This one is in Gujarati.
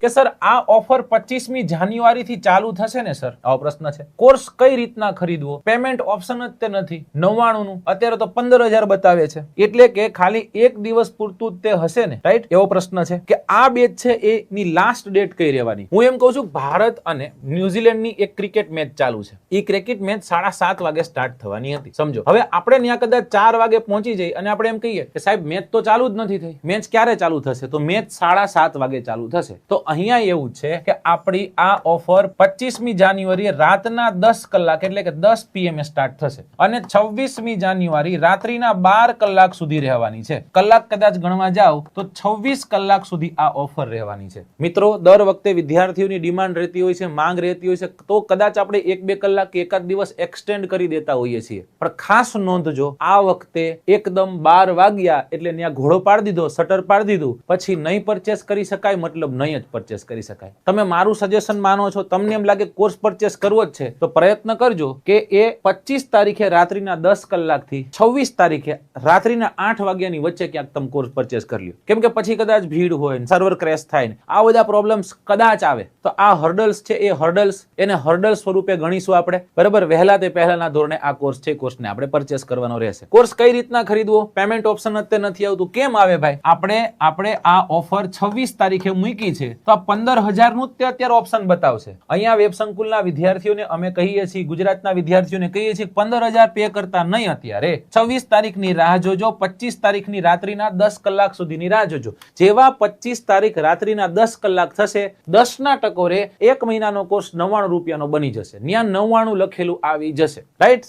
કે સર આ ઓફર 25મી જાન્યુઆરી થી ચાલુ થશે ને સર? આવો પ્રશ્ન છે. કોર્સ કઈ રીતના ખરીદવો? પેમેન્ટ ઓપ્શન જ તે નથી. 99 નું અત્યારે તો 15,000 બતાવે છે, એટલે કે ખાલી એક દિવસ પૂરતું તે હશે ને, રાઈટ? એવો પ્રશ્ન છે કે આ બેચ છે એની લાસ્ટ ડેટ કઈ રહેવાની. હું એમ કહું છું ભારત અને ન્યુઝીલેન્ડની એક ક્રિકેટ મેચ ચાલુ છે. એ ક્રિકેટ મેચ 7:30 વાગે સ્ટાર્ટ થવાની હતી, સમજો. હવે આપણે ત્યાં કદાચ 4 વાગે પહોંચી જઈએ અને આપણે એમ કહીએ કે સાહેબ મેચ તો ચાલુ જ નથી થઈ. મેચ ક્યારે ચાલુ થશે? તો મેચ 7:30 વાગે ચાલુ થશે. તો અહીંયા એવું છે કે આપણી આ ઓફર 25મી જાન્યુઆરી રાતના 10 કલાક એટલે કે 10 PM સ્ટાર્ટ થશે અને 26મી જાન્યુઆરી રાત્રિના 12 કલાક સુધી રહેવાની છે. કલાક કદાચ ગણવા જાવ તો 26 કલાક સુધી આ ઓફર રહેવાની છે. મિત્રો, દર વખતે વિદ્યાર્થીઓની ડિમાન્ડ રહેતી હોય છે, માંગ રહેતી હોય છે, તો કદાચ આપણે 1-2 કલાક કે એકાદ દિવસ એક્સટેન્ડ કરી દેતા હોઈએ છીએ. પણ ખાસ નોંધજો, આ વખતે એકદમ 12 વાગ્યા એટલે ત્યાં ઘોડો પાડી દીધો, શટર પાડી દીધું, પછી નહીં પરચેસ કરી શકાય, મતલબ નહીં જ પરચેસ કરી શકાય. તમે મારું સજેશન માનો છો, તમને એમ લાગે કોર્સ પરચેસ કરવો જ છે, તો પ્રયત્ન કરજો કે એ 25 તારીખે રાત્રિના 10 કલાકથી 26 તારીખે રાત્રિના 8 વાગ્યાની વચ્ચે ક્યાંક તમે કોર્સ પરચેસ કરી લ્યો. કેમ કે પછી કદાચ ભીડ હોય, સર્વર ક્રેશ થાય ને આ બધા પ્રોબ્લેમ્સ કદાચ આવે, તો આ હર્ડલ્સ છે, એ હર્ડલ્સ એને હર્ડલ સ્વરૂપે ગણીશું આપણે, બરાબર? વહેલા તે પહેલાના ધોરણે આ કોર્સ છે, કોર્સને આપણે પરચેસ કરવાનો રહેશે. કોર્સ કઈ રીતના ખરીદવો? પેમેન્ટ ઓપ્શન જ નથી આવતું. કેમ આવે ભાઈ? આપણે આ ઓફર 26 તારીખે મૂકી છે, તો આ 15,000 નું જ અત્યારે ઓપ્શન બતાવશે. અહીંયા વેબ સંકુલના વિદ્યાર્થીઓને અમે કહીએ છીએ, ગુજરાતના વિદ્યાર્થીઓને કહીએ છીએ 15,000 પે કરતા નહીં અત્યારે. 26 તારીખની રાહ જોજો, 25 તારીખની રાત્રિના 10 કલાક સુધીની રાહ જોજો. જેવા 25 તારીખ રાત્રિના 10 કલાક થશે, 10 ના ટકોરે 1 મહિનાનો કોર્સ 99 રૂપિયાનો બની જશે. ત્યાં 99 લખેલું આવી જશે, રાઈટ?